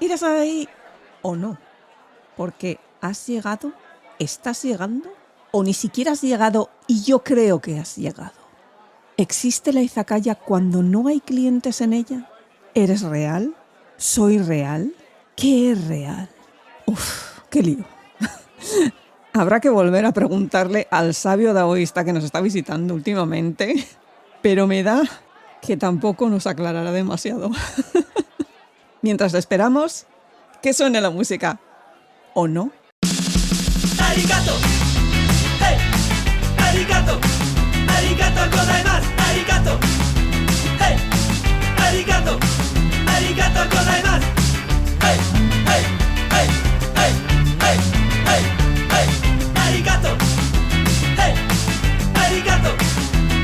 ¿Seguirás ahí o no? Porque has llegado, estás llegando o ni siquiera has llegado y yo creo que has llegado. ¿Existe la izakaya cuando no hay clientes en ella? ¿Eres real? ¿Soy real? ¿Qué es real? Uf, qué lío. Habrá que volver a preguntarle al sabio daoísta que nos está visitando últimamente, pero me da que tampoco nos aclarará demasiado. Mientras le esperamos, que suene la música. ¿O no? Arigato, hey, arigato, arigato gozaimasu, arigato, hey, arigato, arigato gozaimasu, hey, hey, hey, hey, hey, hey, hey, arigato, hey, arigato,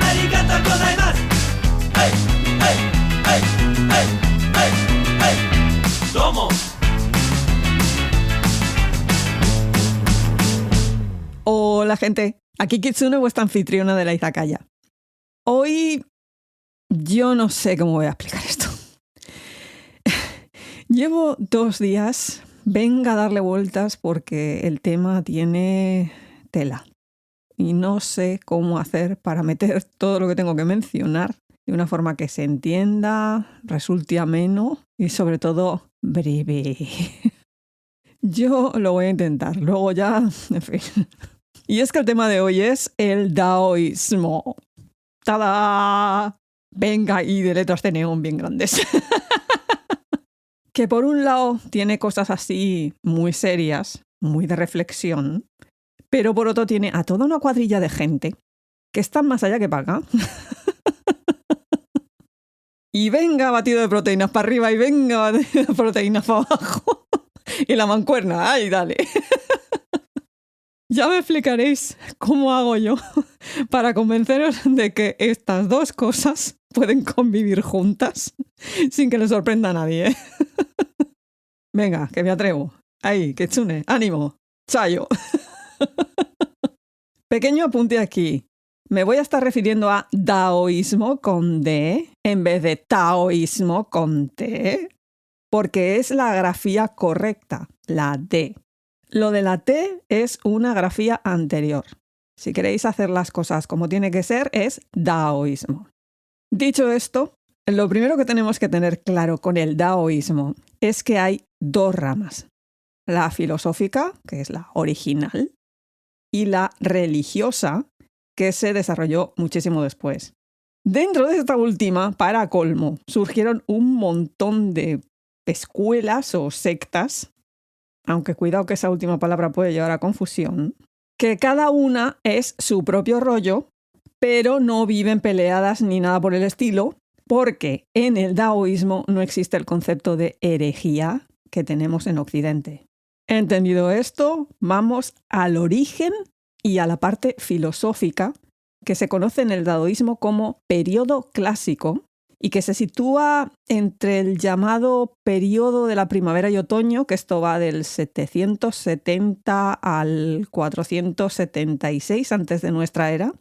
arigato gozaimasu, hey, hey, hey, hey, hey, hey, ¿cómo? Hola gente, aquí Kitsune, vuestra anfitriona de la izakaya. Hoy yo no sé cómo voy a explicar esto. Llevo 2 días, venga a darle vueltas porque el tema tiene tela. Y no sé cómo hacer para meter todo lo que tengo que mencionar de una forma que se entienda, resulte ameno y sobre todo breve. Yo lo voy a intentar, luego ya, en fin. Y es que el tema de hoy es el daoísmo. ¡Tada! Venga, y de letras de neón bien grandes. Que por un lado tiene cosas así muy serias, muy de reflexión, pero por otro tiene a toda una cuadrilla de gente que están más allá que para acá. Y venga batido de proteínas para arriba y venga batido de proteínas para abajo. Y la mancuerna, ¡ay, dale! Ya me explicaréis cómo hago yo para convenceros de que estas dos cosas pueden convivir juntas sin que le sorprenda a nadie, ¿eh? Venga, que me atrevo. Ahí, Kitsune, ánimo, chayo. Pequeño apunte aquí. Me voy a estar refiriendo a daoísmo con D en vez de taoísmo con T, porque es la grafía correcta, la D. Lo de la T es una grafía anterior. Si queréis hacer las cosas como tiene que ser, es daoísmo. Dicho esto, lo primero que tenemos que tener claro con el daoísmo es que hay 2 ramas. La filosófica, que es la original, y la religiosa, que se desarrolló muchísimo después. Dentro de esta última, para colmo, surgieron un montón de escuelas o sectas, aunque cuidado que esa última palabra puede llevar a confusión, que cada una es su propio rollo, pero no viven peleadas ni nada por el estilo, porque en el daoísmo no existe el concepto de herejía que tenemos en Occidente. Entendido esto, vamos al origen y a la parte filosófica, que se conoce en el daoísmo como periodo clásico, y que se sitúa entre el llamado periodo de la primavera y otoño, que esto va del 770 al 476 antes de nuestra era,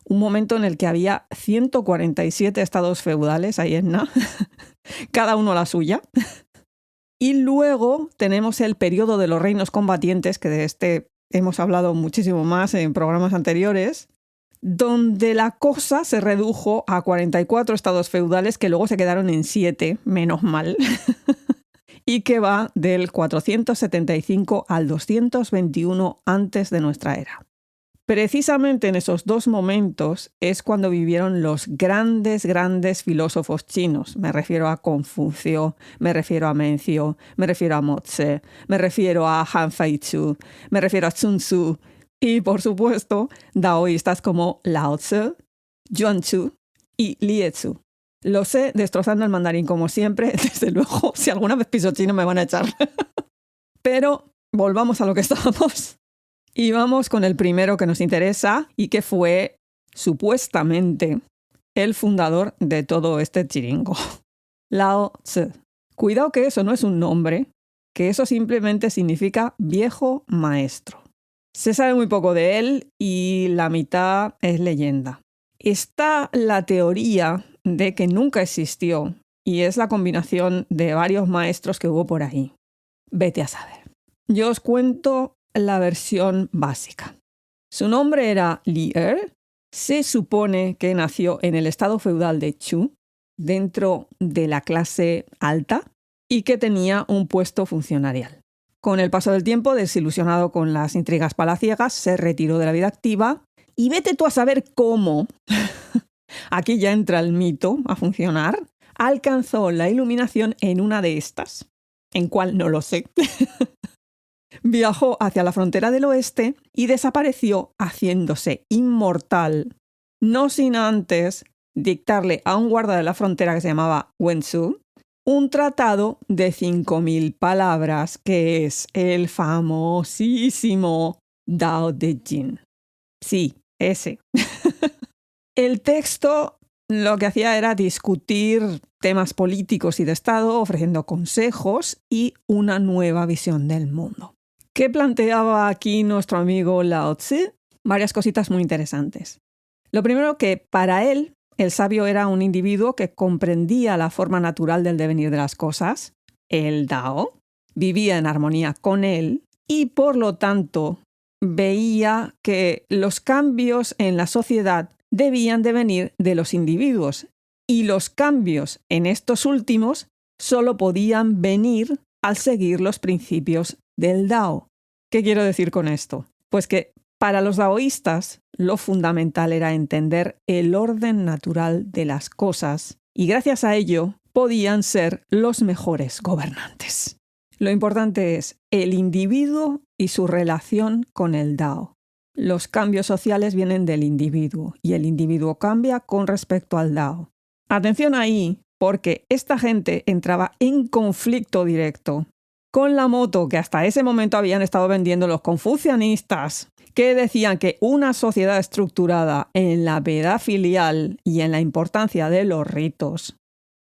un momento en el que había 147 estados feudales ahí en Na, cada uno la suya. Y luego tenemos el periodo de los reinos combatientes, que de este hemos hablado muchísimo más en programas anteriores, donde la cosa se redujo a 44 estados feudales que luego se quedaron en 7, menos mal, y que va del 475 al 221 antes de nuestra era. Precisamente en esos 2 momentos es cuando vivieron los grandes filósofos chinos. Me refiero a Confucio, me refiero a Mencio, me refiero a Mozi, me refiero a Han Feichu, me refiero a Sun Tzu y, por supuesto, daoístas como Lao Tzu, Yuanzhu y Lietzu. Lo sé destrozando el mandarín como siempre, desde luego, si alguna vez piso chino me van a echar. Pero volvamos a lo que estábamos. Y vamos con el primero que nos interesa y que fue, supuestamente, el fundador de todo este chiringo, Lao Tzu. Cuidado que eso no es un nombre, que eso simplemente significa viejo maestro. Se sabe muy poco de él y la mitad es leyenda. Está la teoría de que nunca existió y es la combinación de varios maestros que hubo por ahí. Vete a saber. Yo os cuento la versión básica. Su nombre era Li Er. Se supone que nació en el estado feudal de Chu, dentro de la clase alta, y que tenía un puesto funcionarial. Con el paso del tiempo, desilusionado con las intrigas palaciegas, se retiró de la vida activa y vete tú a saber cómo, aquí ya entra el mito a funcionar, alcanzó la iluminación en una de estas, en cuál no lo sé. Viajó hacia la frontera del oeste y desapareció haciéndose inmortal, no sin antes dictarle a un guarda de la frontera que se llamaba Wen Su un tratado de 5.000 palabras que es el famosísimo Dao de Jing. Sí, ese. El texto lo que hacía era discutir temas políticos y de Estado, ofreciendo consejos y una nueva visión del mundo. ¿Qué planteaba aquí nuestro amigo Lao Tzu? Varias cositas muy interesantes. Lo primero, que para él, el sabio era un individuo que comprendía la forma natural del devenir de las cosas, el Dao, vivía en armonía con él y, por lo tanto, veía que los cambios en la sociedad debían de venir de los individuos y los cambios en estos últimos solo podían venir al seguir los principios del Dao. ¿Qué quiero decir con esto? Pues que para los daoístas lo fundamental era entender el orden natural de las cosas y gracias a ello podían ser los mejores gobernantes. Lo importante es el individuo y su relación con el Dao. Los cambios sociales vienen del individuo y el individuo cambia con respecto al Dao. Atención ahí, porque esta gente entraba en conflicto directo con la moto que hasta ese momento habían estado vendiendo los confucianistas, que decían que una sociedad estructurada en la piedad filial y en la importancia de los ritos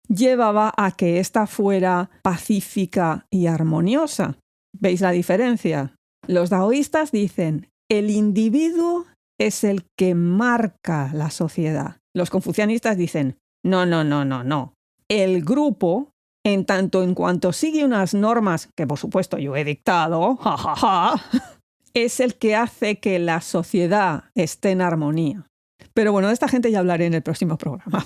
llevaba a que ésta fuera pacífica y armoniosa. ¿Veis la diferencia? Los daoístas dicen, el individuo es el que marca la sociedad. Los confucianistas dicen, no. El grupo, en tanto en cuanto sigue unas normas que por supuesto yo he dictado, es el que hace que la sociedad esté en armonía. Pero bueno, de esta gente ya hablaré en el próximo programa.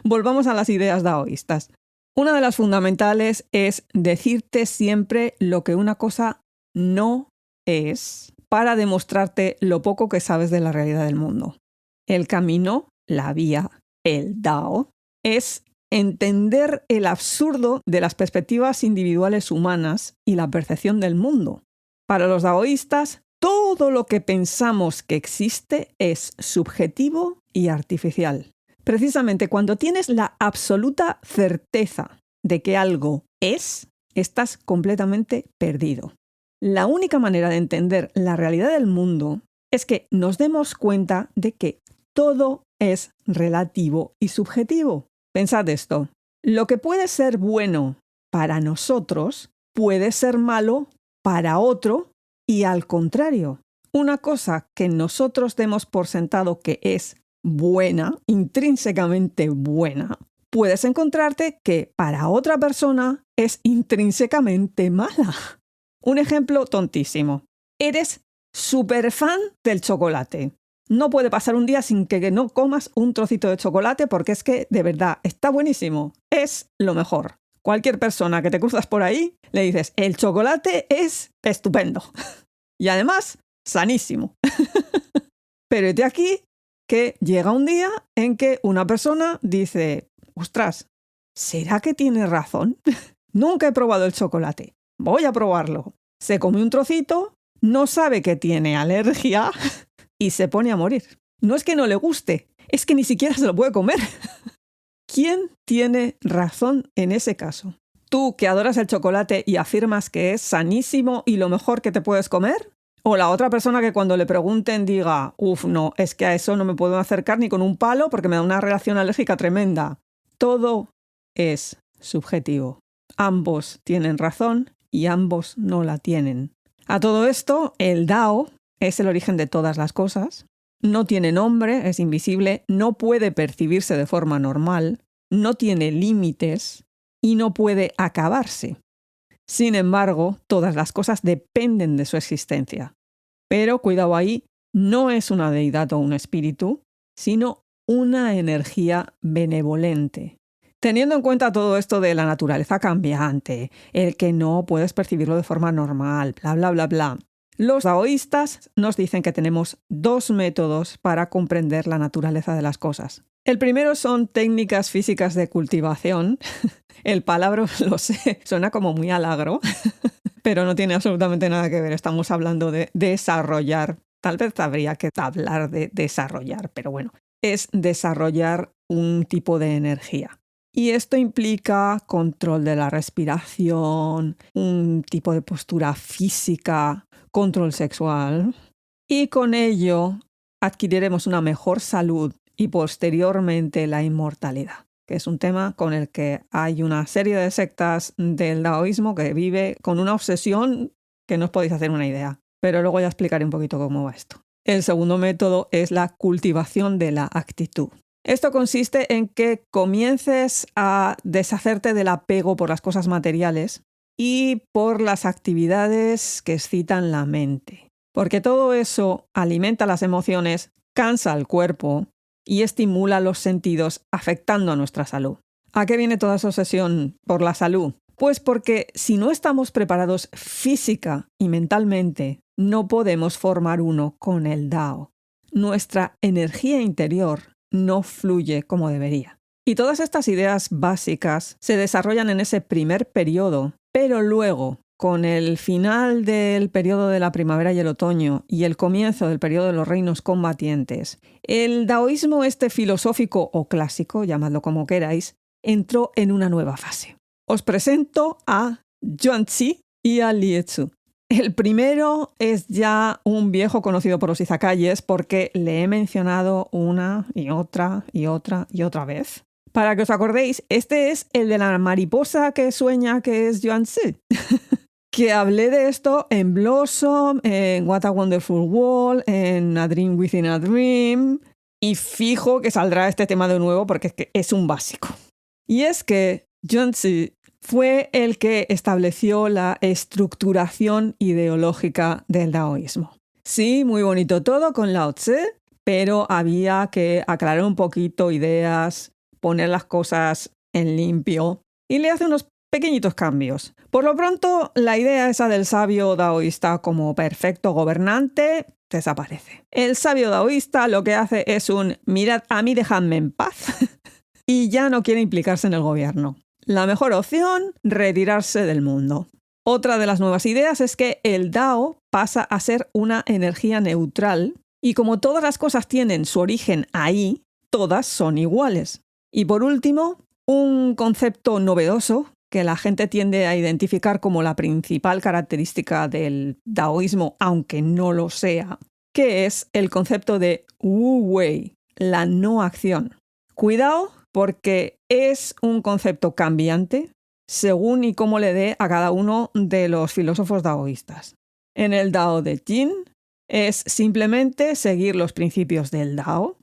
Volvamos a las ideas daoístas. Una de las fundamentales es decirte siempre lo que una cosa no es para demostrarte lo poco que sabes de la realidad del mundo. El camino, la vía, el Dao, es entender el absurdo de las perspectivas individuales humanas y la percepción del mundo. Para los daoístas, todo lo que pensamos que existe es subjetivo y artificial. Precisamente cuando tienes la absoluta certeza de que algo es, estás completamente perdido. La única manera de entender la realidad del mundo es que nos demos cuenta de que todo es relativo y subjetivo. Pensad esto, lo que puede ser bueno para nosotros puede ser malo para otro y al contrario. Una cosa que nosotros demos por sentado que es buena, intrínsecamente buena, puedes encontrarte que para otra persona es intrínsecamente mala. Un ejemplo tontísimo. Eres súper fan del chocolate. No puede pasar un día sin que no comas un trocito de chocolate porque es que, de verdad, está buenísimo. Es lo mejor. Cualquier persona que te cruzas por ahí, le dices, el chocolate es estupendo. Y además, sanísimo. Pero de aquí que llega un día en que una persona dice, ostras, ¿será que tiene razón? Nunca he probado el chocolate. Voy a probarlo. Se come un trocito, no sabe que tiene alergia y se pone a morir. No es que no le guste, es que ni siquiera se lo puede comer. ¿Quién tiene razón en ese caso? ¿Tú que adoras el chocolate y afirmas que es sanísimo y lo mejor que te puedes comer? ¿O la otra persona que cuando le pregunten diga, no, es que a eso no me puedo acercar ni con un palo porque me da una reacción alérgica tremenda? Todo es subjetivo. Ambos tienen razón y ambos no la tienen. A todo esto, el Dao es el origen de todas las cosas. No tiene nombre, es invisible, no puede percibirse de forma normal, no tiene límites y no puede acabarse. Sin embargo, todas las cosas dependen de su existencia. Pero cuidado ahí, no es una deidad o un espíritu, sino una energía benevolente. Teniendo en cuenta todo esto de la naturaleza cambiante, el que no puedes percibirlo de forma normal, bla, bla, bla, bla, los taoístas nos dicen que tenemos 2 métodos para comprender la naturaleza de las cosas. El primero son técnicas físicas de cultivación. El palabra, lo sé, suena como muy alagro, pero no tiene absolutamente nada que ver. Estamos hablando de desarrollar. Tal vez habría que hablar de desarrollar, pero bueno, es desarrollar un tipo de energía. Y esto implica control de la respiración, un tipo de postura física, control sexual, y con ello adquiriremos una mejor salud y posteriormente la inmortalidad, que es un tema con el que hay una serie de sectas del taoísmo que vive con una obsesión que no os podéis hacer una idea. Pero luego ya explicaré un poquito cómo va esto. El segundo método es la cultivación de la actitud. Esto consiste en que comiences a deshacerte del apego por las cosas materiales y por las actividades que excitan la mente. Porque todo eso alimenta las emociones, cansa al cuerpo y estimula los sentidos, afectando a nuestra salud. ¿A qué viene toda esa obsesión por la salud? Pues porque si no estamos preparados física y mentalmente, no podemos formar uno con el Dao. Nuestra energía interior no fluye como debería. Y todas estas ideas básicas se desarrollan en ese primer periodo, pero luego, con el final del periodo de la primavera y el otoño y el comienzo del periodo de los reinos combatientes, el daoísmo filosófico o clásico, llamadlo como queráis, entró en una nueva fase. Os presento a Zhuangzi y a Liezi. El primero es ya un viejo conocido por los izakayes porque le he mencionado una y otra vez. Para que os acordéis, este es el de la mariposa que sueña que es Zhuangzi. Que hablé de esto en Blossom, en What a Wonderful World, en A Dream Within a Dream. Y fijo que saldrá este tema de nuevo porque es un básico. Y es que Zhuangzi fue el que estableció la estructuración ideológica del daoísmo. Sí, muy bonito todo con Lao Tse, pero había que aclarar un poquito ideas, poner las cosas en limpio y le hace unos pequeñitos cambios. Por lo pronto, la idea esa del sabio daoísta como perfecto gobernante desaparece. El sabio daoísta lo que hace es mirad, a mí dejadme en paz y ya no quiere implicarse en el gobierno. La mejor opción, retirarse del mundo. Otra de las nuevas ideas es que el Dao pasa a ser una energía neutral y como todas las cosas tienen su origen ahí, todas son iguales. Y por último, un concepto novedoso que la gente tiende a identificar como la principal característica del daoísmo, aunque no lo sea, que es el concepto de Wu Wei, la no acción. Cuidado, porque es un concepto cambiante según y cómo le dé a cada uno de los filósofos daoístas. En el Dao de Jin es simplemente seguir los principios del Dao,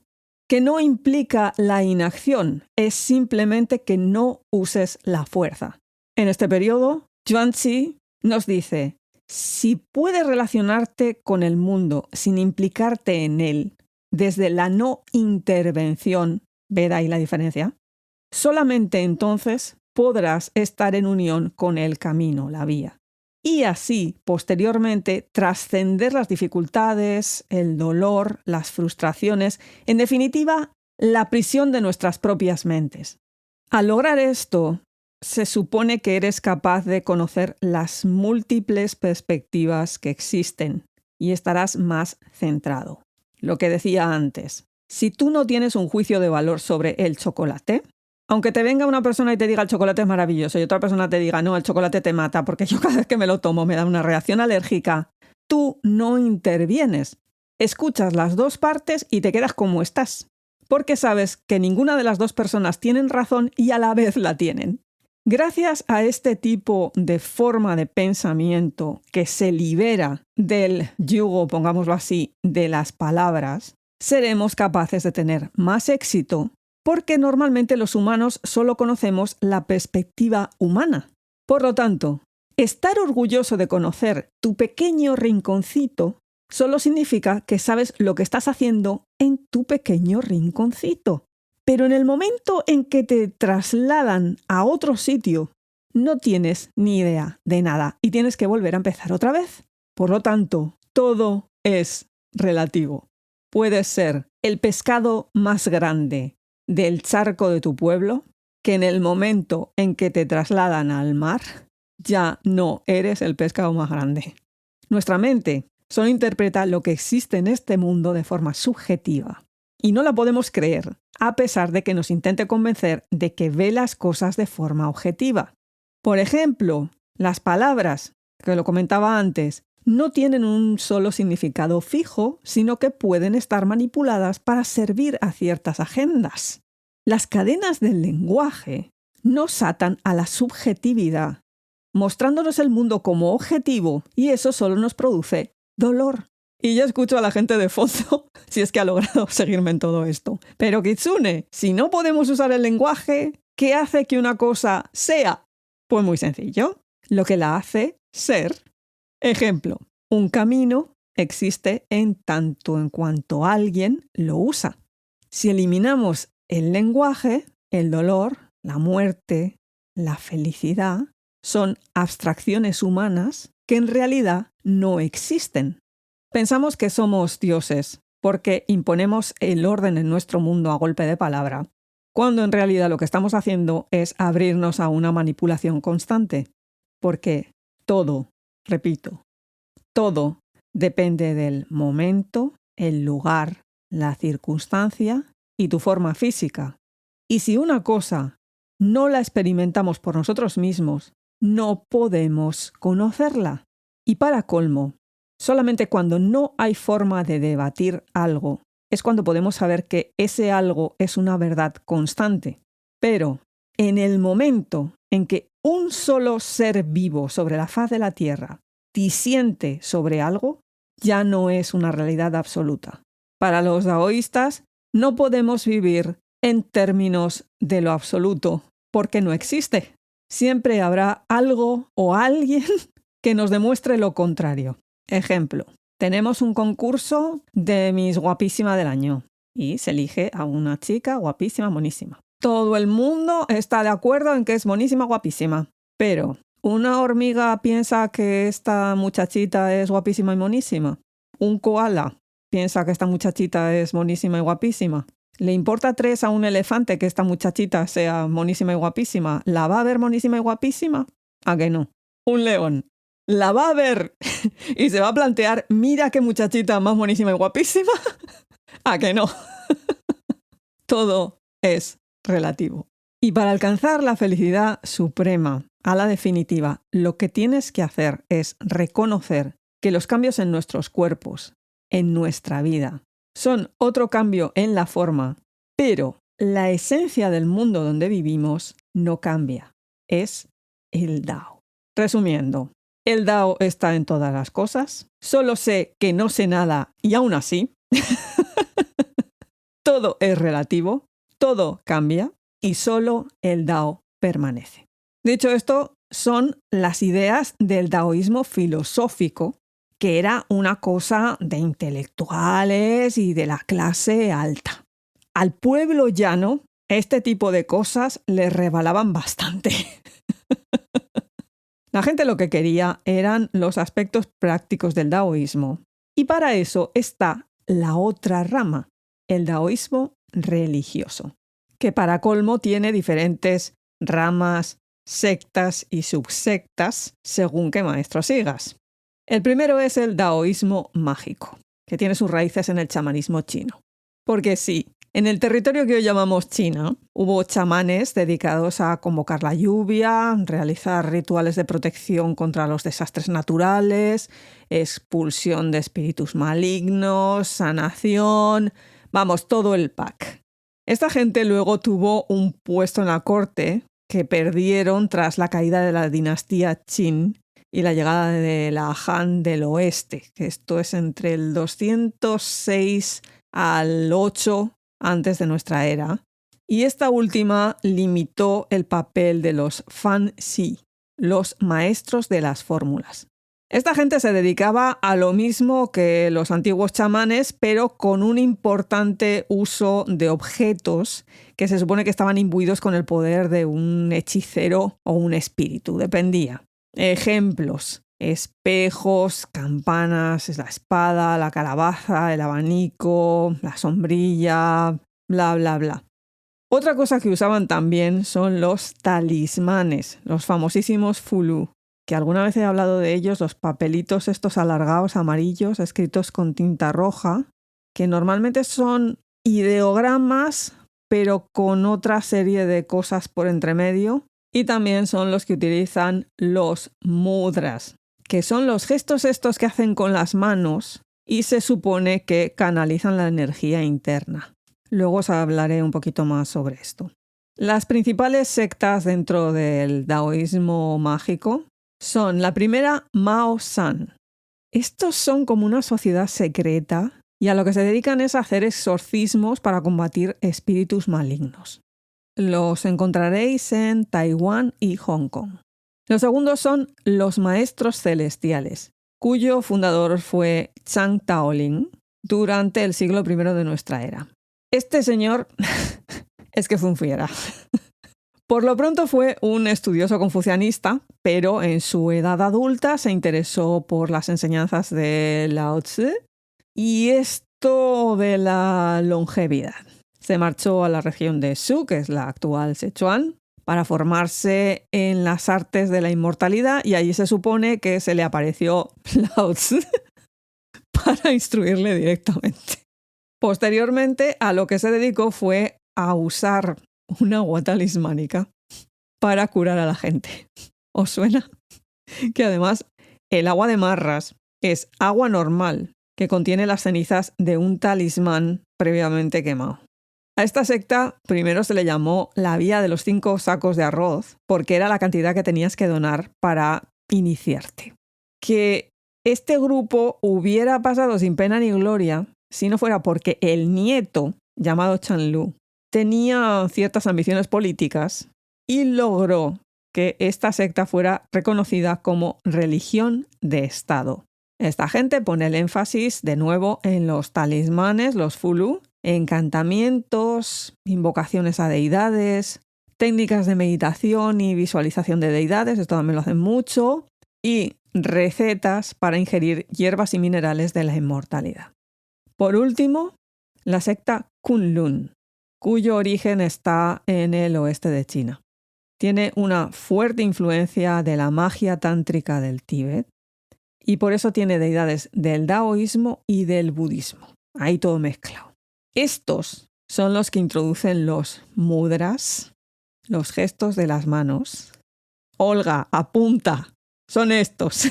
que no implica la inacción, es simplemente que no uses la fuerza. En este periodo, Zhuangzi nos dice, si puedes relacionarte con el mundo sin implicarte en él, desde la no intervención, ¿ved ahí la diferencia? Solamente entonces podrás estar en unión con el camino, la vía. Y así, posteriormente, trascender las dificultades, el dolor, las frustraciones, en definitiva, la prisión de nuestras propias mentes. Al lograr esto, se supone que eres capaz de conocer las múltiples perspectivas que existen y estarás más centrado. Lo que decía antes, si tú no tienes un juicio de valor sobre el chocolate, aunque te venga una persona y te diga el chocolate es maravilloso y otra persona te diga no, el chocolate te mata porque yo cada vez que me lo tomo me da una reacción alérgica, tú no intervienes. Escuchas las dos partes y te quedas como estás, porque sabes que ninguna de las dos personas tienen razón y a la vez la tienen. Gracias a este tipo de forma de pensamiento que se libera del yugo, pongámoslo así, de las palabras, seremos capaces de tener más éxito porque normalmente los humanos solo conocemos la perspectiva humana. Por lo tanto, Estar orgulloso de conocer tu pequeño rinconcito solo significa que sabes lo que estás haciendo en tu pequeño rinconcito. Pero en el momento en que te trasladan a otro sitio, no tienes ni idea de nada y tienes que volver a empezar otra vez. Por lo tanto, todo es relativo. Puedes ser el pescado más grande del charco de tu pueblo, que en el momento en que te trasladan al mar, ya no eres el pescado más grande. Nuestra mente solo interpreta lo que existe en este mundo de forma subjetiva. Y no la podemos creer, a pesar de que nos intente convencer de que ve las cosas de forma objetiva. Por ejemplo, las palabras, que lo comentaba antes, no tienen un solo significado fijo, sino que pueden estar manipuladas para servir a ciertas agendas. Las cadenas del lenguaje nos atan a la subjetividad, mostrándonos el mundo como objetivo, y eso solo nos produce dolor. Y ya escucho a la gente de fondo, si es que ha logrado seguirme en todo esto. Pero Kitsune, si no podemos usar el lenguaje, ¿qué hace que una cosa sea? Pues muy sencillo, lo que la hace ser. Ejemplo, un camino existe en tanto en cuanto alguien lo usa. Si eliminamos el lenguaje, el dolor, la muerte, la felicidad, son abstracciones humanas que en realidad no existen. Pensamos que somos dioses porque imponemos el orden en nuestro mundo a golpe de palabra, cuando en realidad lo que estamos haciendo es abrirnos a una manipulación constante, porque todo, repito, todo depende del momento, el lugar, la circunstancia y tu forma física. Y si una cosa no la experimentamos por nosotros mismos, no podemos conocerla. Y para colmo, solamente cuando no hay forma de debatir algo es cuando podemos saber que ese algo es una verdad constante. Pero en el momento en que un solo ser vivo sobre la faz de la Tierra disiente sobre algo, ya no es una realidad absoluta. Para los daoístas, no podemos vivir en términos de lo absoluto, porque no existe. Siempre habrá algo o alguien que nos demuestre lo contrario. Ejemplo, tenemos un concurso de Miss Guapísima del año y se elige a una chica guapísima, monísima. Todo el mundo está de acuerdo en que es monísima, guapísima, pero ¿una hormiga piensa que esta muchachita es guapísima y monísima? ¿Un koala piensa que esta muchachita es monísima y guapísima? ¿Le importa 3 a un elefante que esta muchachita sea monísima y guapísima? ¿La va a ver monísima y guapísima? ¿A que no? Un león la va a ver y se va a plantear, mira qué muchachita más monísima y guapísima. ¿A que no? Todo es relativo. Y para alcanzar la felicidad suprema, a la definitiva, lo que tienes que hacer es reconocer que los cambios en nuestros cuerpos, en nuestra vida, son otro cambio en la forma, pero la esencia del mundo donde vivimos no cambia. Es el Dao. Resumiendo, el Dao está en todas las cosas. Solo sé que no sé nada y aún así. Todo es relativo, todo cambia y solo el Dao permanece. Dicho esto, son las ideas del daoísmo filosófico, que era una cosa de intelectuales y de la clase alta. Al pueblo llano, este tipo de cosas le rebalaban bastante. La gente lo que quería eran los aspectos prácticos del daoísmo. Y para eso está la otra rama, el daoísmo religioso, que para colmo tiene diferentes ramas, sectas y subsectas según qué maestro sigas. El primero es el daoísmo mágico, que tiene sus raíces en el chamanismo chino. Porque sí, en el territorio que hoy llamamos China, hubo chamanes dedicados a convocar la lluvia, realizar rituales de protección contra los desastres naturales, expulsión de espíritus malignos, sanación, vamos, todo el pack. Esta gente luego tuvo un puesto en la corte que perdieron tras la caída de la dinastía Qin y la llegada de la Han del Oeste, que esto es entre el 206 al 8 antes de nuestra era. Y esta última limitó el papel de los Fan Xi, los maestros de las fórmulas. Esta gente se dedicaba a lo mismo que los antiguos chamanes, pero con un importante uso de objetos que se supone que estaban imbuidos con el poder de un hechicero o un espíritu, dependía. Ejemplos: espejos, campanas, la espada, la calabaza, el abanico, la sombrilla, bla, bla, bla. Otra cosa que usaban también son los talismanes, los famosísimos fulu, que alguna vez he hablado de ellos, los papelitos estos alargados amarillos escritos con tinta roja, que normalmente son ideogramas, pero con otra serie de cosas por entre medio. Y también son los que utilizan los mudras, que son los gestos estos que hacen con las manos y se supone que canalizan la energía interna. Luego os hablaré un poquito más sobre esto. Las principales sectas dentro del taoísmo mágico son la primera, Mao San. Estos son como una sociedad secreta y a lo que se dedican es a hacer exorcismos para combatir espíritus malignos. Los encontraréis en Taiwán y Hong Kong. Los segundos son los maestros celestiales, cuyo fundador fue Zhang Taolin durante el siglo I de nuestra era. Este señor es que fue un fiera. Por lo pronto fue un estudioso confucianista, pero en su edad adulta se interesó por las enseñanzas de Lao Tzu y esto de la longevidad. Se marchó a la región de Shu, que es la actual Sichuan, para formarse en las artes de la inmortalidad y allí se supone que se le apareció Lao Tzu para instruirle directamente. Posteriormente, a lo que se dedicó fue a usar una agua talismánica para curar a la gente. ¿Os suena? Que además el agua de marras es agua normal que contiene las cenizas de un talismán previamente quemado. A esta secta primero se le llamó la vía de los 5 sacos de arroz porque era la cantidad que tenías que donar para iniciarte. Que este grupo hubiera pasado sin pena ni gloria si no fuera porque el nieto, llamado Chanlu, tenía ciertas ambiciones políticas y logró que esta secta fuera reconocida como religión de Estado. Esta gente pone el énfasis de nuevo en los talismanes, los fulu, encantamientos, invocaciones a deidades, técnicas de meditación y visualización de deidades, esto también lo hacen mucho, y recetas para ingerir hierbas y minerales de la inmortalidad. Por último, la secta Kunlun, cuyo origen está en el oeste de China. Tiene una fuerte influencia de la magia tántrica del Tíbet y por eso tiene deidades del taoísmo y del budismo. Ahí todo mezclado. Estos son los que introducen los mudras, los gestos de las manos. Olga, apunta, son estos.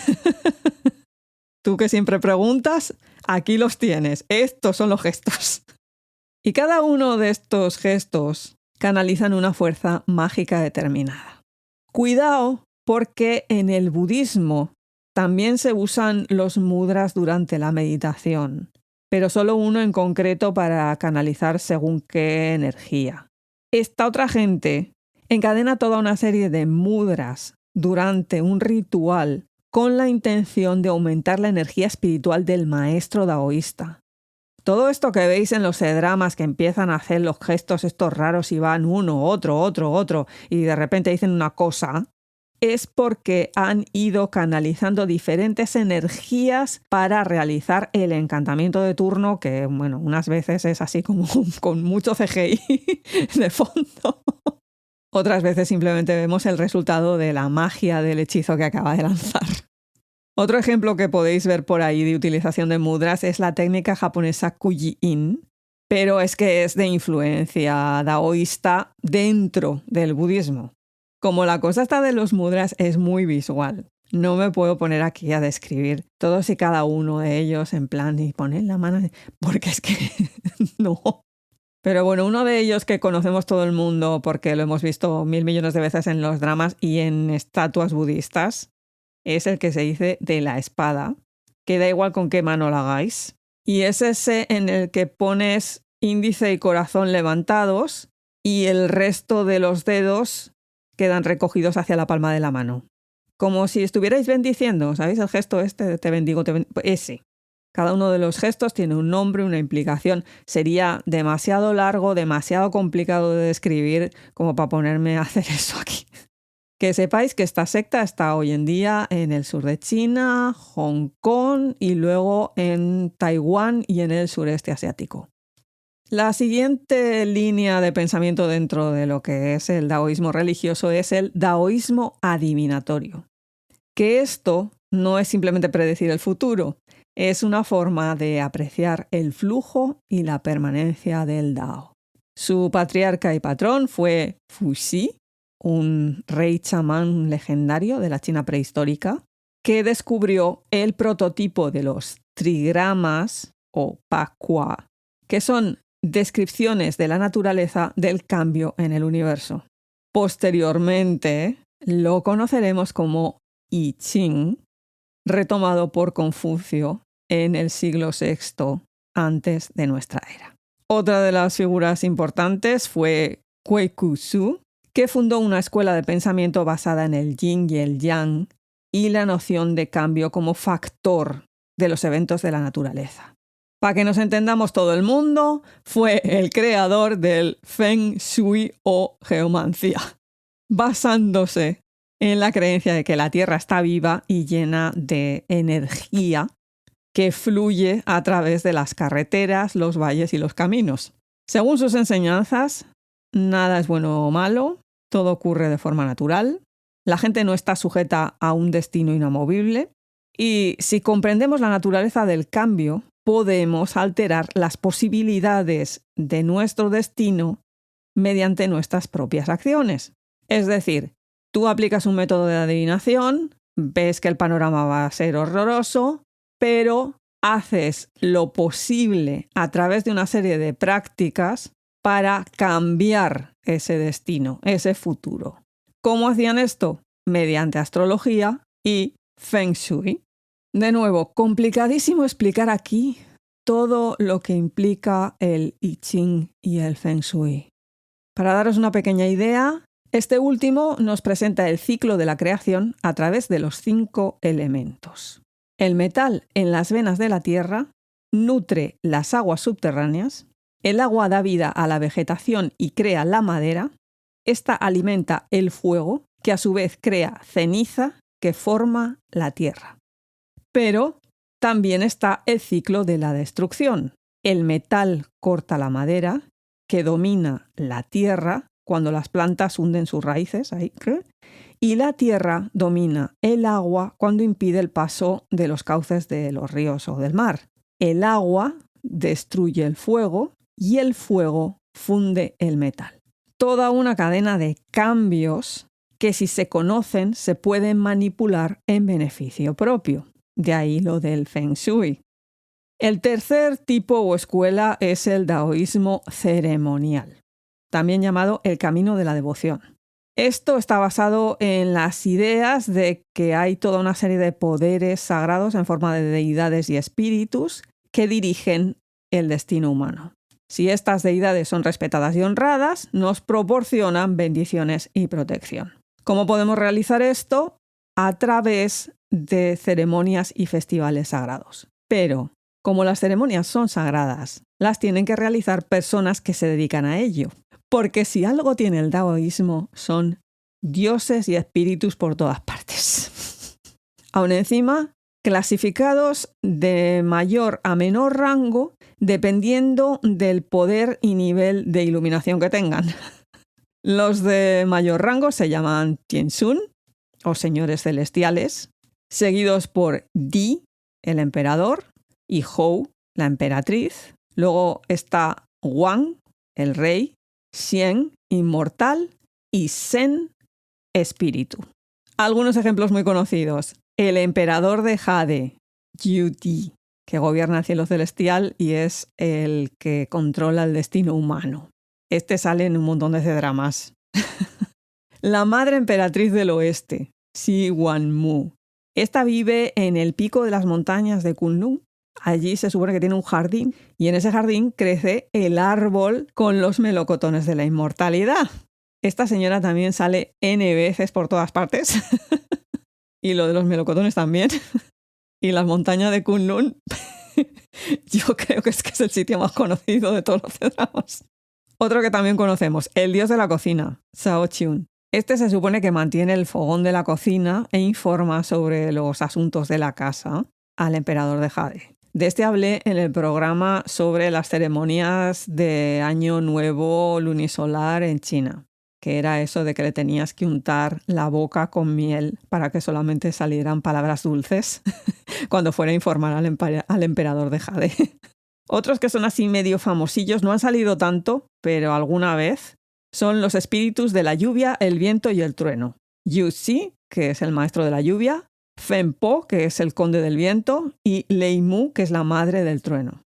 Tú que siempre preguntas, aquí los tienes. Estos son los gestos. Y cada uno de estos gestos canalizan una fuerza mágica determinada. Cuidado, porque en el budismo también se usan los mudras durante la meditación, pero solo uno en concreto para canalizar según qué energía. Esta otra gente encadena toda una serie de mudras durante un ritual con la intención de aumentar la energía espiritual del maestro taoísta. Todo esto que veis en los dramas que empiezan a hacer los gestos estos raros y van uno, otro, y de repente dicen una cosa, es porque han ido canalizando diferentes energías para realizar el encantamiento de turno, que bueno, unas veces es así como con mucho CGI de fondo. Otras veces simplemente vemos el resultado de la magia del hechizo que acaba de lanzar. Otro ejemplo que podéis ver por ahí de utilización de mudras es la técnica japonesa Kuji-in, pero es que es de influencia taoísta dentro del budismo. Como la cosa esta de los mudras es muy visual, no me puedo poner aquí a describir todos y cada uno de ellos en plan y poner la mano, porque es que no. Pero bueno, uno de ellos que conocemos todo el mundo porque lo hemos visto 1000 millones de veces en los dramas y en estatuas budistas, es el que se dice de la espada, que da igual con qué mano la hagáis. Y es ese en el que pones índice y corazón levantados y el resto de los dedos quedan recogidos hacia la palma de la mano. como si estuvierais bendiciendo, ¿sabéis el gesto este de te bendigo, ese? Cada uno de los gestos tiene un nombre, una implicación. Sería demasiado largo, demasiado complicado de describir como para ponerme a hacer eso aquí. Que sepáis que esta secta está hoy en día en el sur de China, Hong Kong y luego en Taiwán y en el sureste asiático. La siguiente línea de pensamiento dentro de lo que es el daoísmo religioso es el daoísmo adivinatorio. Que esto no es simplemente predecir el futuro, es una forma de apreciar el flujo y la permanencia del Dao. Su patriarca y patrón fue Fuxi, un rey chamán legendario de la China prehistórica, que descubrió el prototipo de los trigramas o pakua, que son descripciones de la naturaleza del cambio en el universo. Posteriormente lo conoceremos como I Ching, retomado por Confucio en el siglo VI antes de nuestra era. Otra de las figuras importantes fue Kuei Kusu, que fundó una escuela de pensamiento basada en el yin y el yang y la noción de cambio como factor de los eventos de la naturaleza. Para que nos entendamos todo el mundo, fue el creador del Feng Shui o geomancia, basándose en la creencia de que la Tierra está viva y llena de energía que fluye a través de las carreteras, los valles y los caminos. Según sus enseñanzas, nada es bueno o malo, todo ocurre de forma natural, la gente no está sujeta a un destino inamovible y si comprendemos la naturaleza del cambio, podemos alterar las posibilidades de nuestro destino mediante nuestras propias acciones. Es decir, tú aplicas un método de adivinación, ves que el panorama va a ser horroroso, pero haces lo posible a través de una serie de prácticas para cambiar ese destino, ese futuro. ¿Cómo hacían esto? Mediante astrología y Feng Shui. De nuevo, complicadísimo explicar aquí todo lo que implica el I Ching y el Feng Shui. Para daros una pequeña idea, este último nos presenta el ciclo de la creación a través de los 5 elementos. El metal en las venas de la tierra nutre las aguas subterráneas, el agua da vida a la vegetación y crea la madera, esta alimenta el fuego, que a su vez crea ceniza que forma la tierra. Pero también está el ciclo de la destrucción. El metal corta la madera, que domina la tierra cuando las plantas hunden sus raíces, y la tierra domina el agua cuando impide el paso de los cauces de los ríos o del mar. El agua destruye el fuego y el fuego funde el metal. Toda una cadena de cambios que si se conocen se pueden manipular en beneficio propio. De ahí lo del Feng Shui. El tercer tipo o escuela es el daoísmo ceremonial, también llamado el camino de la devoción. Esto está basado en las ideas de que hay toda una serie de poderes sagrados en forma de deidades y espíritus que dirigen el destino humano. Si estas deidades son respetadas y honradas, nos proporcionan bendiciones y protección. ¿Cómo podemos realizar esto? A través de ceremonias y festivales sagrados. Pero, como las ceremonias son sagradas, las tienen que realizar personas que se dedican a ello. Porque si algo tiene el daoísmo, son dioses y espíritus por todas partes. Aún encima, clasificados de mayor a menor rango, dependiendo del poder y nivel de iluminación que tengan. Los de mayor rango se llaman Tianxun, o señores celestiales, seguidos por Di, el emperador, y Hou, la emperatriz. Luego está Wang, el rey, Xian, inmortal, y Shen, espíritu. Algunos ejemplos muy conocidos. El emperador de Jade, Yu Di, que gobierna el cielo celestial y es el que controla el destino humano. Este sale en un montón de dramas. La madre emperatriz del oeste, Xi Wanmu. Esta vive en el pico de las montañas de Kunlun. Allí se supone que tiene un jardín y en ese jardín crece el árbol con los melocotones de la inmortalidad. Esta señora también sale N veces por todas partes. Y lo de los melocotones también. Y las montañas de Kunlun, yo creo que es el sitio más conocido de todos los cedramas. Otro que también conocemos, el dios de la cocina, Shaoqiun. Este se supone que mantiene el fogón de la cocina e informa sobre los asuntos de la casa al emperador de Jade. De este hablé en el programa sobre las ceremonias de Año Nuevo lunisolar en China, que era eso de que le tenías que untar la boca con miel para que solamente salieran palabras dulces cuando fuera a informar al emperador de Jade. Otros que son así medio famosillos, no han salido tanto, pero alguna vez, son los espíritus de la lluvia, el viento y el trueno. Yu Xi, que es el maestro de la lluvia, Fen Po, que es el conde del viento, y Lei Mu, que es la madre del trueno.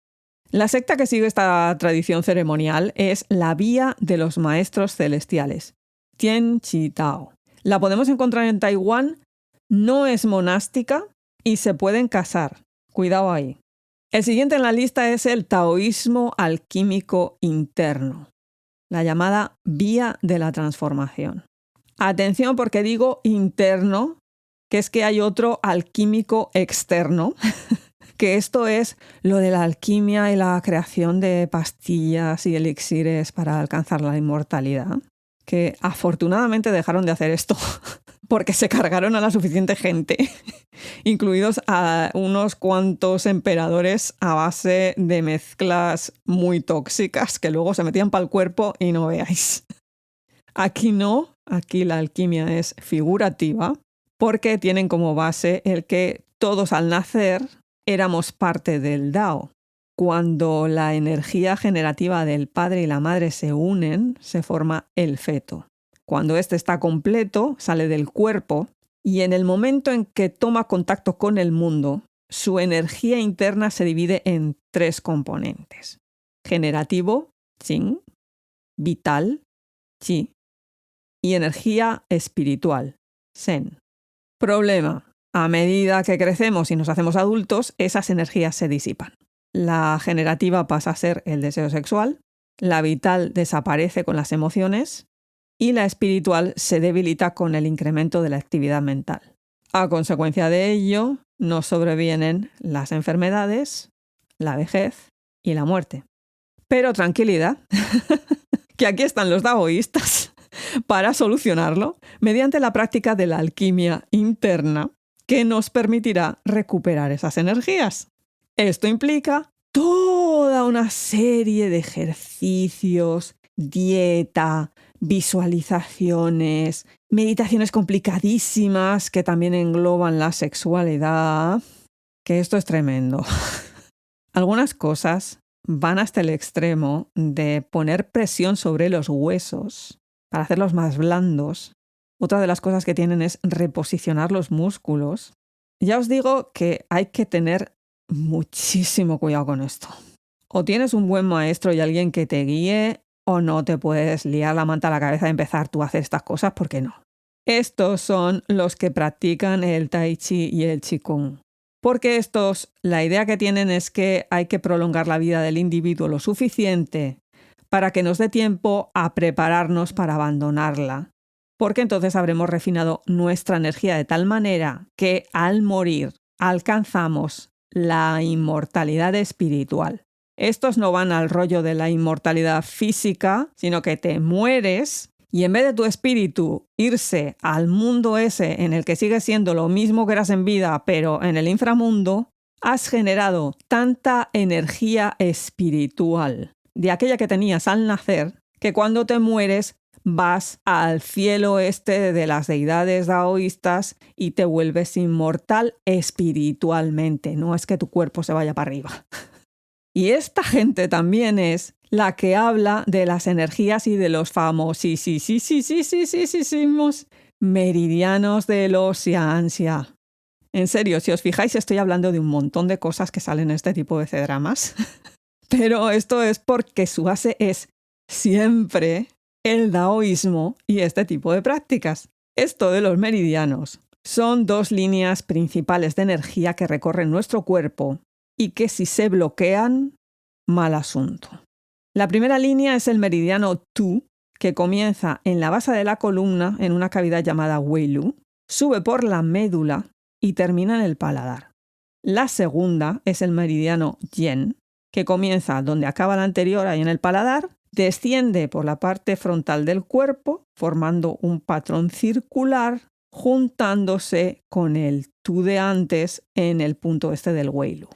La secta que sigue esta tradición ceremonial es la Vía de los Maestros Celestiales, Tian Chi Tao. La podemos encontrar en Taiwán, no es monástica y se pueden casar. Cuidado ahí. El siguiente en la lista es el taoísmo alquímico interno, la llamada Vía de la Transformación. Atención porque digo interno, que es que hay otro alquímico externo, que esto es lo de la alquimia y la creación de pastillas y elixires para alcanzar la inmortalidad, que afortunadamente dejaron de hacer esto porque se cargaron a la suficiente gente, incluidos a unos cuantos emperadores a base de mezclas muy tóxicas que luego se metían para el cuerpo y no veáis. Aquí no, aquí la alquimia es figurativa porque tienen como base el que todos al nacer éramos parte del Dao. Cuando la energía generativa del padre y la madre se unen, se forma el feto. Cuando éste está completo, sale del cuerpo y en el momento en que toma contacto con el mundo, su energía interna se divide en 3 componentes. Generativo, Qing, vital, Qi, y energía espiritual, Shen. Problema. A medida que crecemos y nos hacemos adultos, esas energías se disipan. La generativa pasa a ser el deseo sexual, la vital desaparece con las emociones y la espiritual se debilita con el incremento de la actividad mental. A consecuencia de ello, nos sobrevienen las enfermedades, la vejez y la muerte. Pero tranquilidad, que aquí están los daoístas para solucionarlo mediante la práctica de la alquimia interna que nos permitirá recuperar esas energías. Esto implica toda una serie de ejercicios, dieta, visualizaciones, meditaciones complicadísimas que también engloban la sexualidad, que esto es tremendo. Algunas cosas van hasta el extremo de poner presión sobre los huesos para hacerlos más blandos. Otra de las cosas que tienen es reposicionar los músculos. Ya os digo que hay que tener muchísimo cuidado con esto. O tienes un buen maestro y alguien que te guíe, o no te puedes liar la manta a la cabeza y empezar tú a hacer estas cosas porque no. Estos son los que practican el Tai Chi y el Qigong. Porque estos, la idea que tienen es que hay que prolongar la vida del individuo lo suficiente para que nos dé tiempo a prepararnos para abandonarla. Porque entonces habremos refinado nuestra energía de tal manera que al morir alcanzamos la inmortalidad espiritual. Estos no van al rollo de la inmortalidad física, sino que te mueres y en vez de tu espíritu irse al mundo ese en el que sigues siendo lo mismo que eras en vida, pero en el inframundo, has generado tanta energía espiritual de aquella que tenías al nacer, que cuando te mueres vas al cielo este de las deidades daoístas y te vuelves inmortal espiritualmente. No es que tu cuerpo se vaya para arriba. Y esta gente también es la que habla de las energías y de los famosísimos meridianos del Oceansia. En serio, si os fijáis, estoy hablando de un montón de cosas que salen en este tipo de C-dramas. Pero esto es porque su base es siempre el daoísmo y este tipo de prácticas. Esto de los meridianos son 2 líneas principales de energía que recorren nuestro cuerpo y que si se bloquean, mal asunto. La primera línea es el meridiano Tu, que comienza en la base de la columna en una cavidad llamada Weilu. sube por la médula y termina en el paladar. La segunda es el meridiano Yen, que comienza donde acaba la anterior, ahí en el paladar, desciende por la parte frontal del cuerpo, formando un patrón circular, juntándose con el tú de antes en el punto este del Weilu.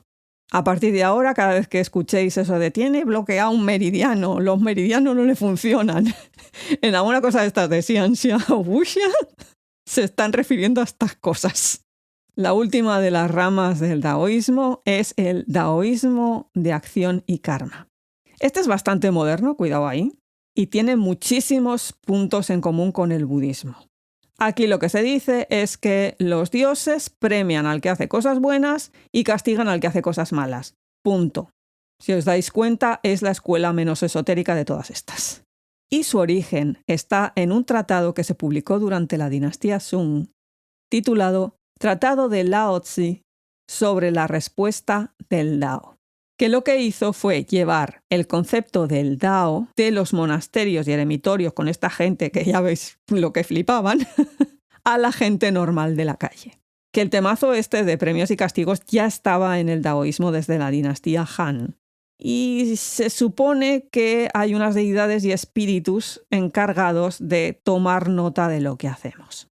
A partir de ahora, cada vez que escuchéis eso de tiene bloqueado un meridiano, los meridianos no le funcionan. En alguna cosa de estas de Xianxia o Wuxia se están refiriendo a estas cosas. La última de las ramas del daoísmo es el daoísmo de acción y karma. Este es bastante moderno, cuidado ahí, y tiene muchísimos puntos en común con el budismo. Aquí lo que se dice es que los dioses premian al que hace cosas buenas y castigan al que hace cosas malas. Punto. Si os dais cuenta, es la escuela menos esotérica de todas estas. Y su origen está en un tratado que se publicó durante la dinastía Sung, titulado Tratado de Lao Tzu sobre la respuesta del Dao, que lo que hizo fue llevar el concepto del Dao de los monasterios y eremitorios con esta gente que ya veis lo que flipaban, a la gente normal de la calle. Que el temazo este de premios y castigos ya estaba en el daoísmo desde la dinastía Han. Y se supone que hay unas deidades y espíritus encargados de tomar nota de lo que hacemos.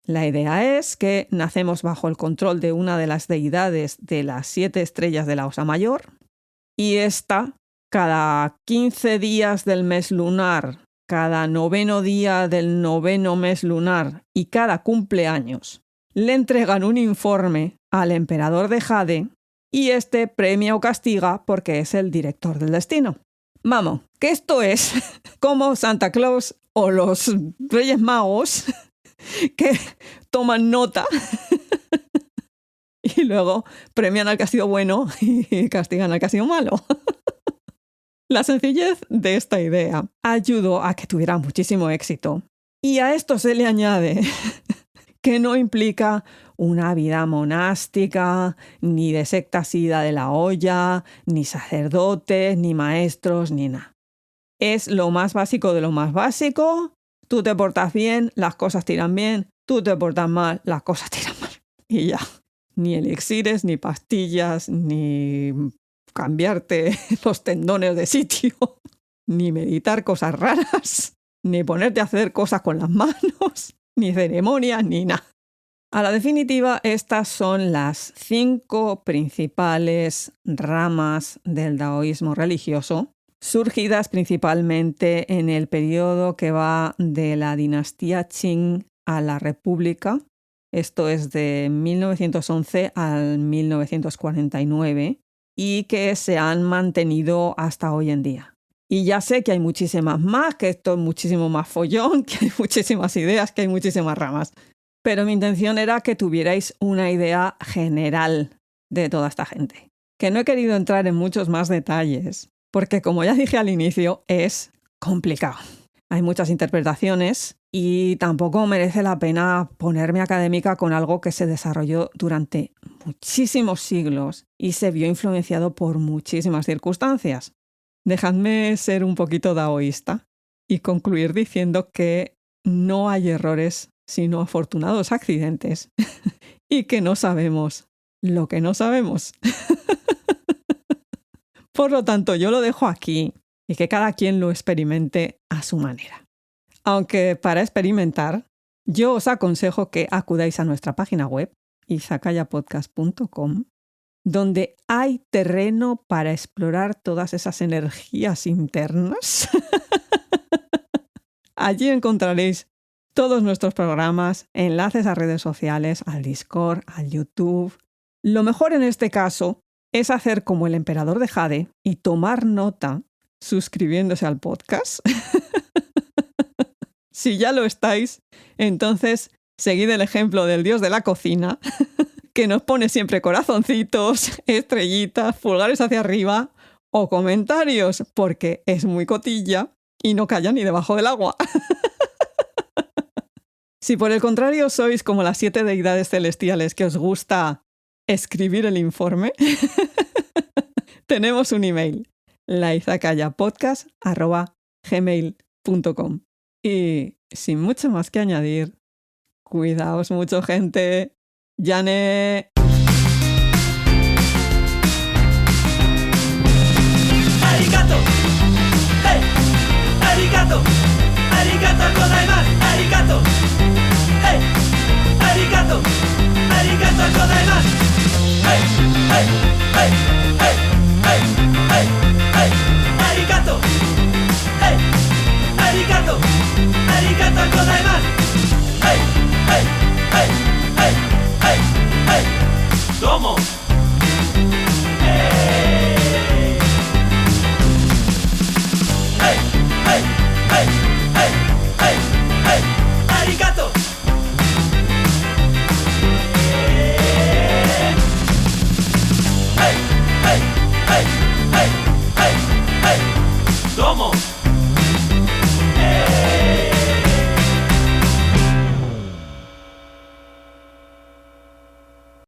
La idea es que nacemos bajo el control de una de las deidades de las 7 estrellas de la Osa Mayor y esta, cada 15 días del mes lunar, cada 9º día del 9º mes lunar y cada cumpleaños, le entregan un informe al emperador de Jade y este premia o castiga porque es el director del destino. Vamos, que esto es como Santa Claus o los Reyes Magos que toman nota y luego premian al que ha sido bueno y castigan al que ha sido malo. La sencillez de esta idea ayudó a que tuviera muchísimo éxito. Y a esto se le añade que no implica una vida monástica, ni de sectas ida de la olla, ni sacerdotes, ni maestros, ni nada. Es lo más básico de lo más básico. Tú te portas bien, las cosas te irán bien. Tú te portas mal, las cosas te irán mal. Y ya. Ni elixires, ni pastillas, ni cambiarte los tendones de sitio, ni meditar cosas raras, ni ponerte a hacer cosas con las manos, ni ceremonias, ni nada. A la definitiva, estas son las 5 principales ramas del daoísmo religioso, surgidas principalmente en el periodo que va de la dinastía Qing a la República. Esto es de 1911 al 1949 y que se han mantenido hasta hoy en día. Y ya sé que hay muchísimas más, que esto es muchísimo más follón, que hay muchísimas ideas, que hay muchísimas ramas. Pero mi intención era que tuvierais una idea general de toda esta gente. Que no he querido entrar en muchos más detalles, porque como ya dije al inicio, es complicado. Hay muchas interpretaciones y tampoco merece la pena ponerme académica con algo que se desarrolló durante muchísimos siglos y se vio influenciado por muchísimas circunstancias. Dejadme ser un poquito daoísta y concluir diciendo que no hay errores sino afortunados accidentes y que no sabemos lo que no sabemos. Por lo tanto, yo lo dejo aquí y que cada quien lo experimente a su manera. Aunque para experimentar, yo os aconsejo que acudáis a nuestra página web, izakayapodcast.com, donde hay terreno para explorar todas esas energías internas. Allí encontraréis todos nuestros programas, enlaces a redes sociales, al Discord, al YouTube. Lo mejor en este caso es hacer como el emperador de Jade y tomar nota suscribiéndose al podcast. Si ya lo estáis, entonces seguid el ejemplo del dios de la cocina, que nos pone siempre corazoncitos, estrellitas, pulgares hacia arriba o comentarios, porque es muy cotilla y no calla ni debajo del agua. Si por el contrario sois como las 7 deidades celestiales que os gusta escribir el informe, tenemos un email, laizakayapodcast@gmail.com. Y sin mucho más que añadir, Cuidaos mucho, gente. Yane. Arigato. Hey. Arigato. Arigato gozaimasu. Arigato. Hey. Arigato. Arigato gozaimasu. Hey. Hey. Hey.